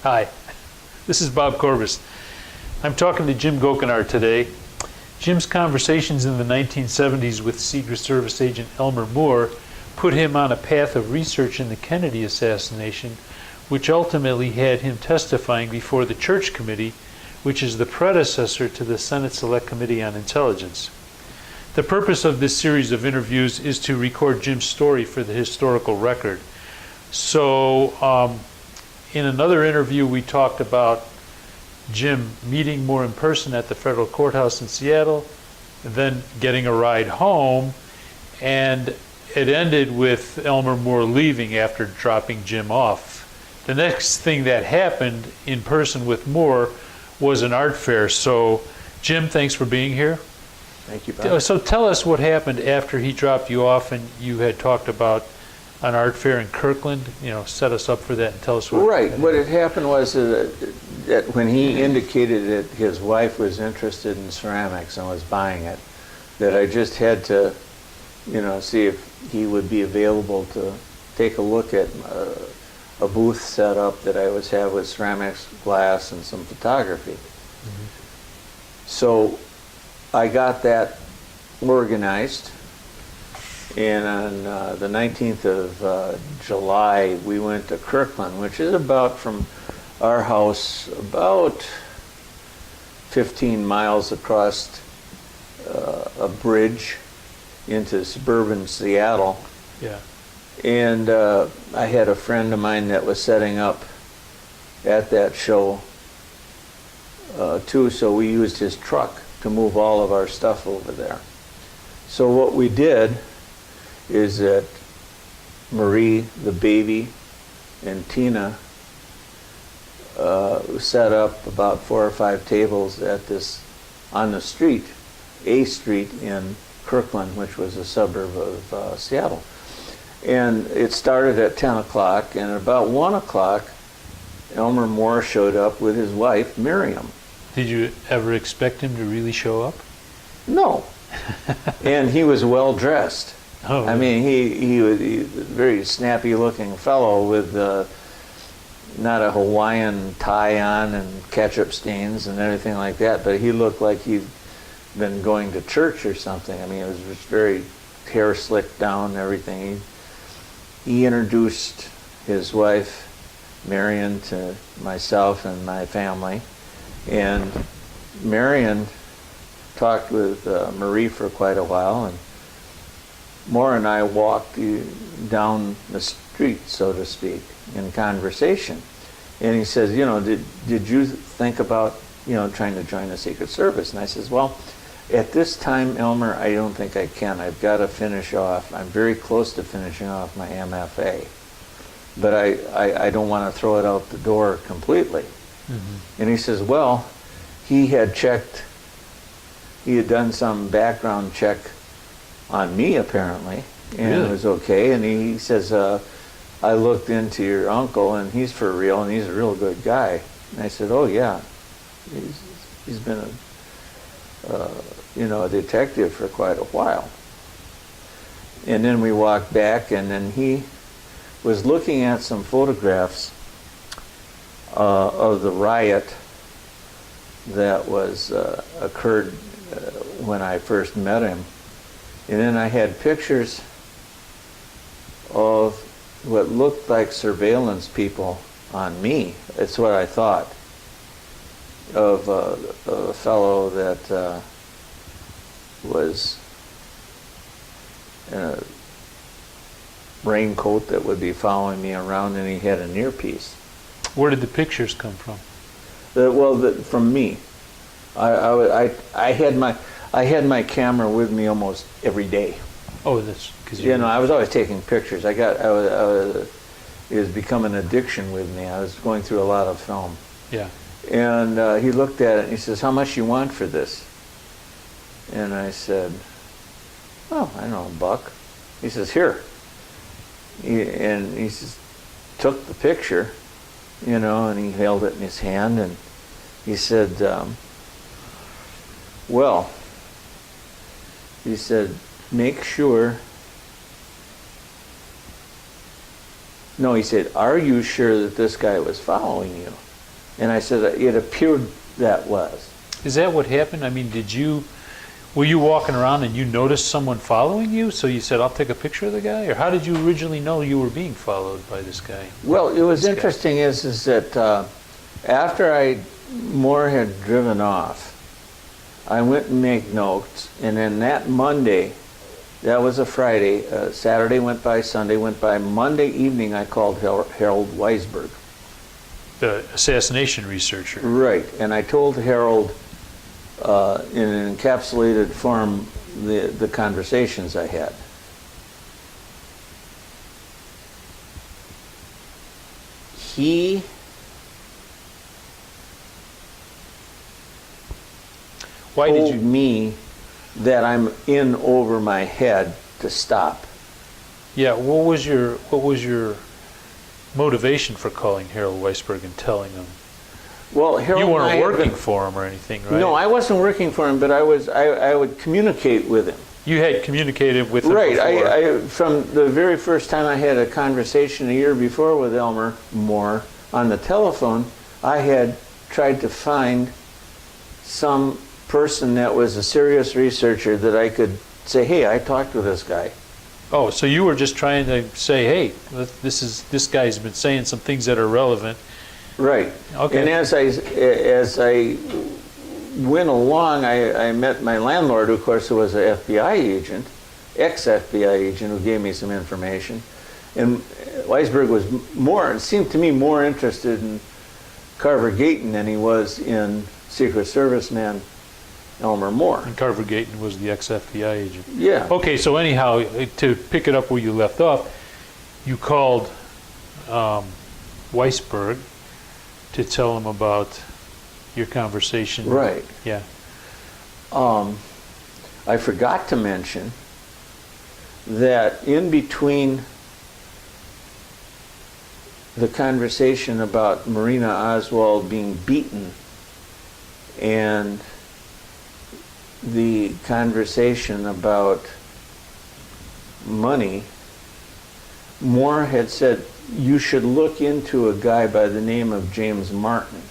Hi, this is Bob Corbis. I'm talking to Jim Gochenaur today. Jim's conversations in the 1970s with Secret Service agent Elmer Moore put him on a path of research in the Kennedy assassination, which ultimately had him testifying before the Church Committee, which is the predecessor to the Senate Select Committee on Intelligence. The purpose of this series of interviews is to record Jim's story for the historical record. So, in another interview, we talked about Jim meeting Moore in person at the federal courthouse in Seattle, then getting a ride home, and it ended with Elmer Moore leaving after dropping Jim off. The next thing that happened in person with Moore was an art fair. So, Jim, thanks for being here. Thank you, Bob. So tell us what happened after he dropped you off and you had talked about an art fair in Kirkland. You know, set us up for that and tell us what. Right. What had happened was that when he indicated that his wife was interested in ceramics and was buying it, that I just had to, see if he would be available to take a look at a booth set up that I always have with ceramics, glass, and some photography. Mm-hmm. So I got that organized, and on the 19th of July, we went to Kirkland, which is about from our house about 15 miles across a bridge into suburban Seattle. Yeah. And I had a friend of mine that was setting up at that show too, so we used his truck to move all of our stuff over there. So what we did is that Marie, the baby, and Tina set up about 4 or 5 tables at on the street, A Street in Kirkland, which was a suburb of Seattle. And it started at 10 o'clock, and at about 1 o'clock, Elmer Moore showed up with his wife, Miriam. Did you ever expect him to really show up? No. And he was well dressed. Oh, I mean, he was a very snappy looking fellow with not a Hawaiian tie on and ketchup stains and everything like that, but he looked like he'd been going to church or something. I mean, it was just very hair slicked down and everything. He introduced his wife, Marion, to myself and my family. And Marion talked with Marie for quite a while, and Moore and I walked down the street, so to speak, in conversation. And he says, did you think about, trying to join the Secret Service? And I says, well, at this time, Elmer, I don't think I can. I've got to finish off. I'm very close to finishing off my MFA. But I don't want to throw it out the door completely. Mm-hmm. And he says, well, he had done some background check on me, apparently, and really? It was okay. And he says, I looked into your uncle, and he's for real, and he's a real good guy. And I said, oh, yeah. He's been a detective for quite a while. And then we walked back, and then he was looking at some photographs of the riot that was occurred when I first met him. And then I had pictures of what looked like surveillance people on me. That's what I thought of a fellow that was in a raincoat that would be following me around, and he had an earpiece. Where did the pictures come from? From me. I had my camera with me almost every day. Oh, that's because I was always taking pictures. It was become an addiction with me. I was going through a lot of film. Yeah. And he looked at it and he says, "How much you want for this?" And I said, "Oh, I don't know, $1." He says, "Here." And he says, took the picture, and he held it in his hand, and he said, well, he said, make sure. No, he said, are you sure that this guy was following you? And I said, it appeared that was. Is that what happened? I mean, were you walking around and you noticed someone following you? So you said, I'll take a picture of the guy? Or how did you originally know you were being followed by this guy? Well, it was interesting is that after Moore had driven off, I went and made notes, and then that Monday, that was a Friday, Saturday went by, Sunday went by, Monday evening I called Harold Weisberg. The assassination researcher. Right, and I told Harold in an encapsulated form the conversations I had. He told me that I'm in over my head to stop. Yeah, what was your motivation for calling Harold Weisberg and telling him? Well, Harold, you weren't working for him or anything, right? No, I wasn't working for him, but I would communicate with him. You had communicated with him right, before. I from the very first time I had a conversation a year before with Elmer Moore on the telephone, I had tried to find some person that was a serious researcher that I could say, hey, I talked with this guy. Oh, so you were just trying to say, hey, this guy's been saying some things that are relevant. Right. Okay. And as I went along, I met my landlord, who of course was an FBI agent, ex-FBI agent, who gave me some information. And Weisberg was it seemed to me, more interested in Carver Gayton than he was in Secret Service man Elmer Moore. And Carver Gayton was the ex-FBI agent. Yeah. Okay, so anyhow, to pick it up where you left off, you called Weisberg to tell him about your conversation. Right. Yeah. I forgot to mention that in between the conversation about Marina Oswald being beaten and the conversation about money, Moore had said, you should look into a guy by the name of James Martin,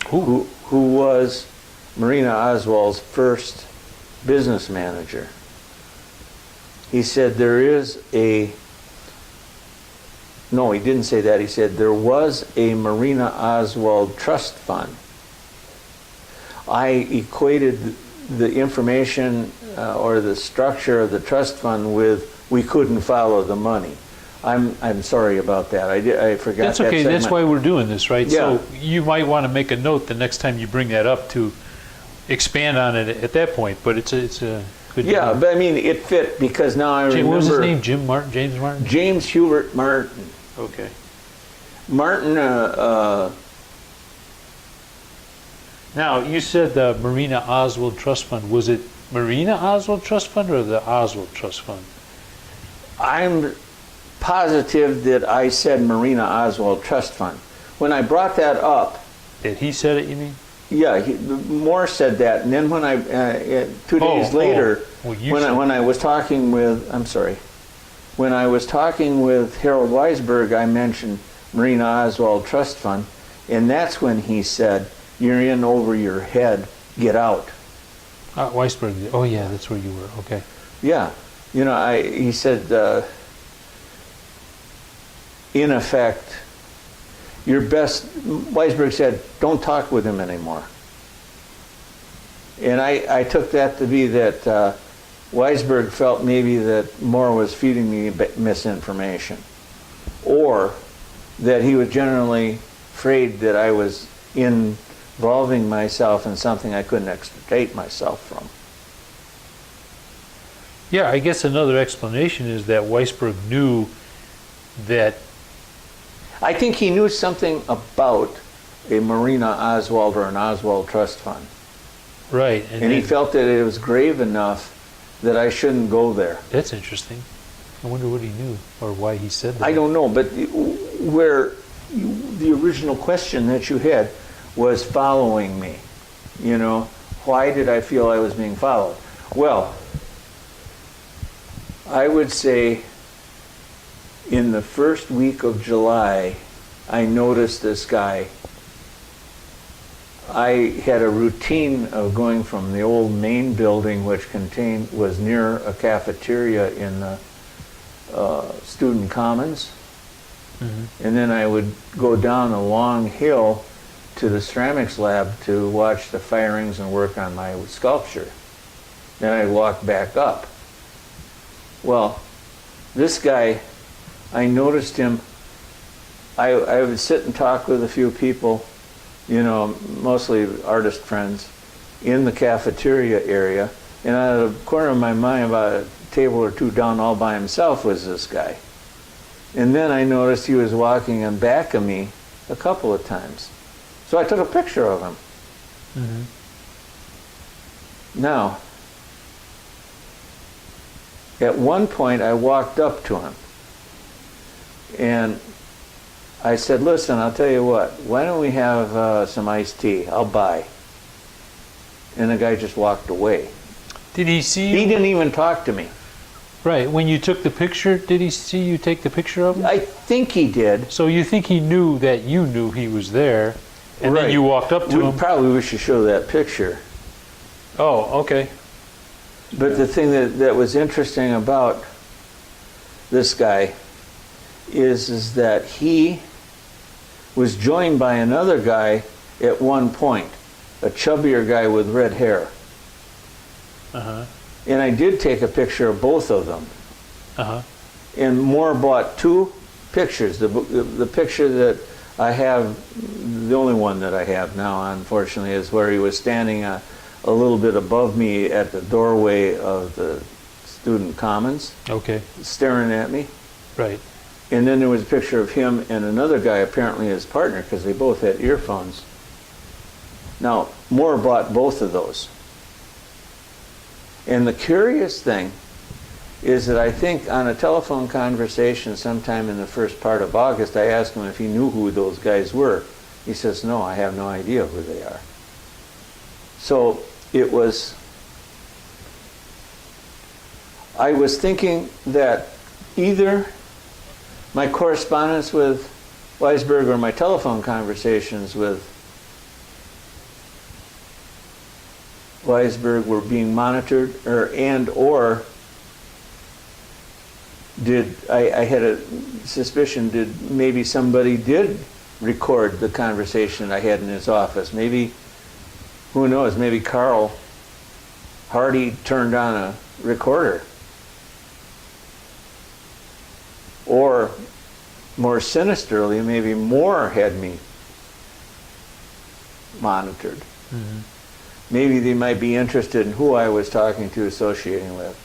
who was Marina Oswald's first business manager. He said no, he didn't say that. He said there was a Marina Oswald trust fund. I equated the information or the structure of the trust fund with we couldn't follow the money. I'm sorry about that. I forgot. That's okay. That That's why we're doing this, right? Yeah. So you might want to make a note the next time you bring that up to expand on it at that point. But it's a good. Yeah, but I mean it fit because now I remember. What was his name? Jim Martin? James Martin? James Hubert Martin. Okay. Martin. Now you said the Marina Oswald Trust Fund. Was it Marina Oswald Trust Fund or the Oswald Trust Fund? I'm positive that I said Marina Oswald Trust Fund. When I brought that up, Did he said it? You mean? yeah, Moore said that, and then when I 2 days later, Well, you when said- I was talking with when I was talking with Harold Weisberg, I mentioned Marina Oswald Trust Fund, and that's when he said, "You're in over your head. Get out." Weisberg. Oh yeah, that's where you were. Okay. Yeah, he said, in effect, Weisberg said, don't talk with him anymore. And I took that to be that Weisberg felt maybe that Moore was feeding me misinformation, or that he was generally afraid that I was involving myself in something I couldn't extricate myself from. Yeah, I guess another explanation is that Weisberg knew that. I think he knew something about a Marina Oswald or an Oswald Trust Fund. Right. And he felt that it was grave enough that I shouldn't go there. That's interesting. I wonder what he knew or why he said that. I don't know, but the original question that you had was following me. Why did I feel I was being followed? Well, I would say in the first week of July, I noticed this guy I had a routine of going from the old main building, which was near a cafeteria in the student commons, and then I would go down a long hill to the ceramics lab to watch the firings and work on my sculpture. Then I'd walk back up. Well, this guy, I noticed him. I would sit and talk with a few people, you know, mostly artist friends, in the cafeteria area. And out of the corner of my mind, about a table or two down all by himself, was this guy. And then I noticed he was walking in back of me a couple of times. So I took a picture of him. Now, at one point I walked up to him and I said, listen, I'll tell you what, why don't we have some iced tea? I'll buy. And the guy just walked away. Did he see you? He didn't even talk to me. Right. When you took the picture, did he see you take the picture of him? I think he did. So you think he knew that you knew he was there, and Right. then you walked up to him? Probably we should show that picture. Oh, okay. But the thing that was interesting about this guy is that he was joined by another guy at one point, a chubbier guy with red hair. And I did take a picture of both of them. And Moore bought two pictures. The picture that I have, the only one that I have now, unfortunately, is where he was standing a little bit above me at the doorway of the student commons, Okay. staring at me. Right. And then there was a picture of him and another guy, apparently his partner, because they both had earphones. Now, Moore bought both of those. And the curious thing is that I think on a telephone conversation sometime in the first part of August, I asked him if he knew who those guys were. He says, no, I have no idea who they are. So it was, I was thinking that either my correspondence with Weisberg or my telephone conversations with Weisberg were being monitored, or did I had a suspicion did maybe somebody did record the conversation I had in his office. Maybe, who knows, maybe Carl Hardy turned on a recorder. Or more sinisterly, maybe Moore had me monitored. Maybe they might be interested in who I was talking to, associating with.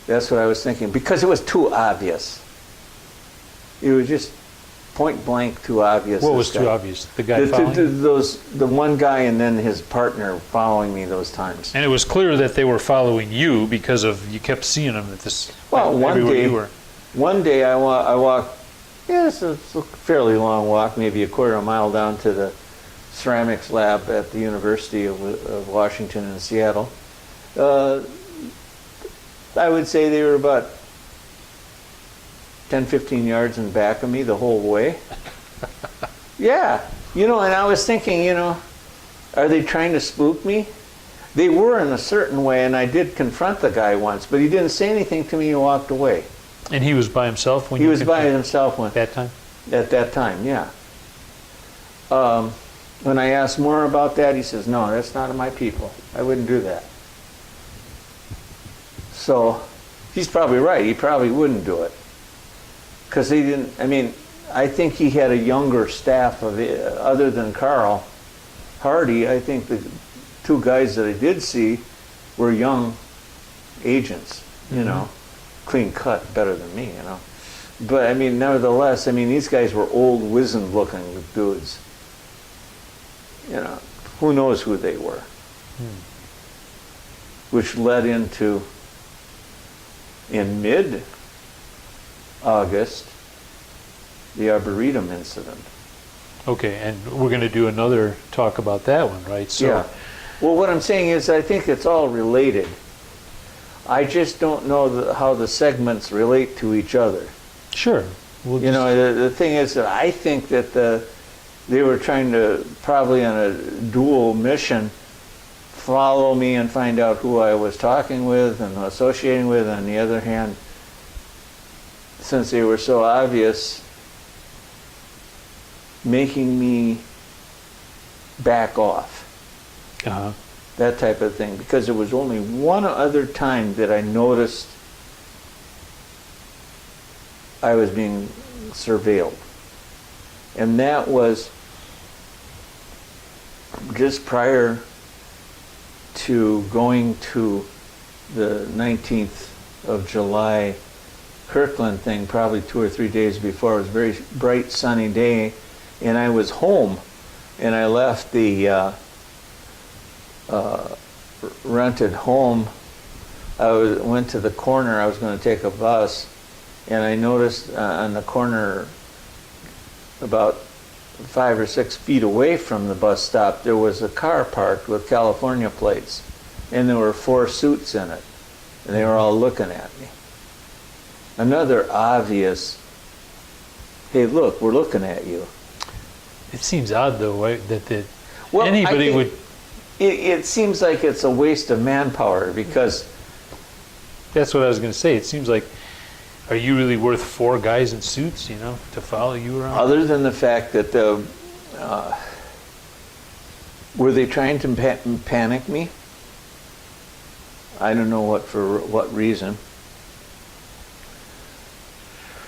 That's what I was thinking, because it was too obvious. It was just point blank too obvious. What was too obvious? The guy following you? The one guy and then his partner following me those times. And it was clear that they were following you because of you kept seeing them at this. Well, everywhere you were. One day I walked, it's a fairly long walk, maybe a quarter of a mile down to the ceramics lab at the University of Washington in Seattle. I would say they were about 10, 15 yards in back of me the whole way. Yeah, and I was thinking, are they trying to spook me? They were in a certain way, and I did confront the guy once, but he didn't say anything to me. He walked away. And he was by himself when he was by himself at that time? At that time, yeah. When I asked more about that, he says, no, that's not my people. I wouldn't do that. So he's probably right. He probably wouldn't do it. Because he didn't, I think he had a younger staff other than Carl Hardy. I think the two guys that I did see were young agents, clean cut, better than me, But nevertheless, these guys were old, wizened looking dudes. Who knows who they were. Which led into, in mid-August, the Arboretum incident. Okay, and we're going to do another talk about that one, right? So, yeah. Well, what I'm saying is I think it's all related. I just don't know how the segments relate to each other. Sure. The thing is that I think that they were trying to, probably on a dual mission, follow me and find out who I was talking with and associating with. On the other hand, since they were so obvious, making me back off. Uh-huh. That type of thing. Because there was only one other time that I noticed I was being surveilled. And that was just prior to going to the 19th of July Kirkland thing, probably 2 or 3 days before. It was a very bright, sunny day, and I was home, and I left the rented home. Went to the corner. I was going to take a bus, and I noticed on the corner, about 5 or 6 feet away from the bus stop, there was a car parked with California plates, and there were 4 suits in it, and they were all looking at me. Another obvious, hey, look, we're looking at you. It seems odd, though, right, that Well, anybody I think would... It seems like it's a waste of manpower, because That's what I was going to say. It seems like, are you really worth 4 guys in suits, to follow you around? other than the fact that were they trying to panic me? I don't know for what reason.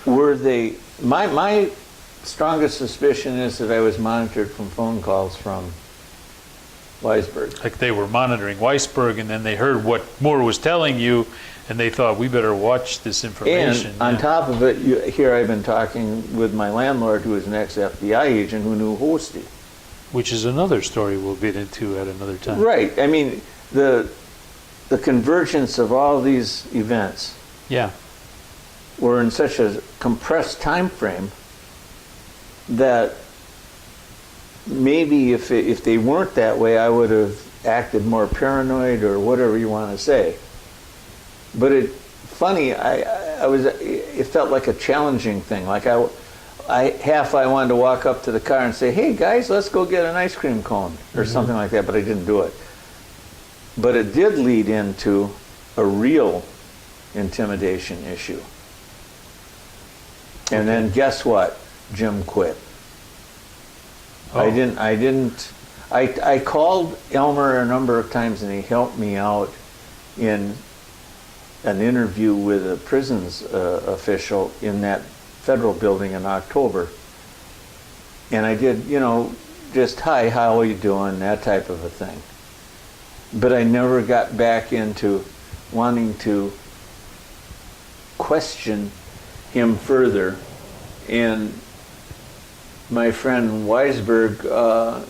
Were they? My strongest suspicion is that I was monitored from phone calls from Weisberg. Like they were monitoring Weisberg, and then they heard what Moore was telling you, and they thought, we better watch this information. And on top of it, here I've been talking with my landlord, who is an ex-FBI agent who knew Hosty. Which is another story we'll get into at another time. Right. I mean, the convergence of all these events Yeah. were in such a compressed time frame that maybe if they weren't that way, I would have acted more paranoid or whatever you want to say. But it felt like a challenging thing. Like I wanted to walk up to the car and say, hey guys, let's go get an ice cream cone or something like that, but I didn't do it. But it did lead into a real intimidation issue. And then guess what? Jim quit. Oh. I called Elmer a number of times, and he helped me out in an interview with a prisons official in that federal building in October. And I did, just, hi, how are you doing, that type of a thing. But I never got back into wanting to question him further. And my friend Weisberg,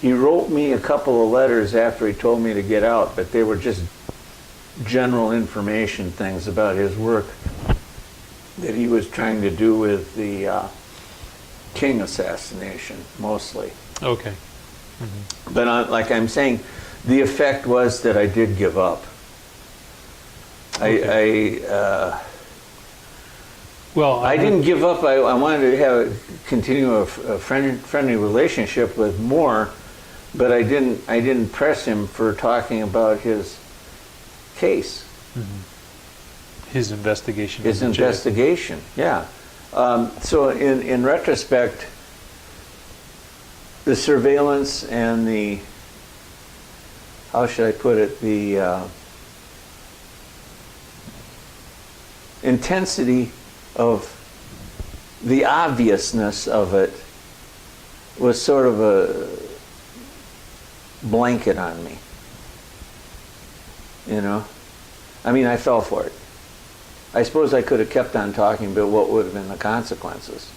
he wrote me a couple of letters after he told me to get out, but they were just general information things about his work that he was trying to do with the King assassination, mostly. Okay. But like I'm saying, the effect was that I did give up. Okay. I didn't give up. I wanted to continue a friendly relationship with Moore, but I didn't press him for talking about his case. His investigation. His investigation, yeah. So in retrospect, the surveillance and the, how should I put it, the intensity of the obviousness of it was sort of a blanket on me. I mean, I fell for it. I suppose I could have kept on talking, but what would have been the consequences?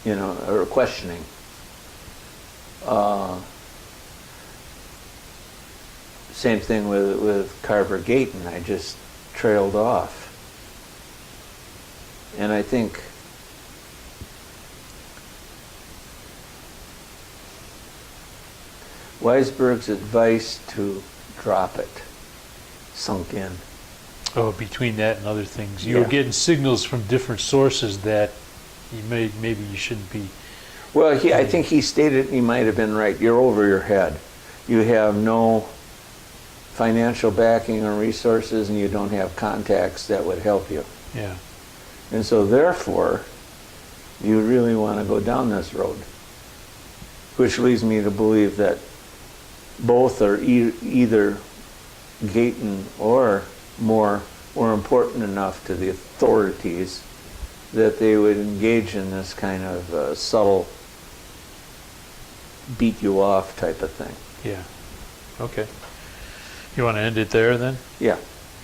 Or questioning. Same thing with Carver Gayton. I just trailed off. And I think Weisberg's advice to drop it sunk in. Oh, between that and other things. You were Yeah. getting signals from different sources that maybe you shouldn't be Well, I think he stated, he might have been right, you're over your head. You have no financial backing or resources, and you don't have contacts that would help you. Yeah. And so therefore, you really want to go down this road. Which leads me to believe that both are either Gayton or Moore were important enough to the authorities that they would engage in this kind of subtle beat you off type of thing. Yeah. Okay. You want to end it there then? Yeah.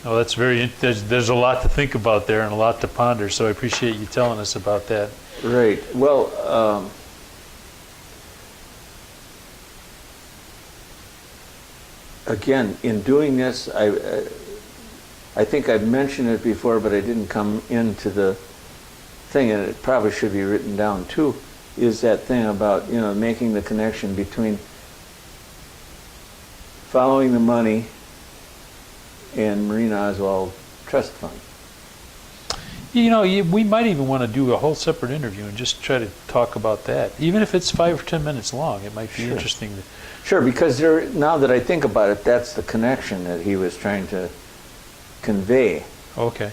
Oh, that's there's a lot to think about there and a lot to ponder, so I appreciate you telling us about that. Right. Well, again, in doing this, I think I've mentioned it before, but I didn't come into the thing, and it probably should be written down too, is that thing about, making the connection between following the money and Marine Oswald Trust Fund. We might even want to do a whole separate interview and just try to talk about that. Even if it's 5 or 10 minutes long, it might be interesting. Sure, because now that I think about it, that's the connection that he was trying to convey. Okay.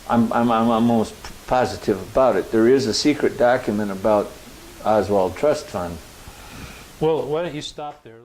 I'm almost positive about it. There is a secret document about Oswald Trust Fund. Well, why don't you stop there?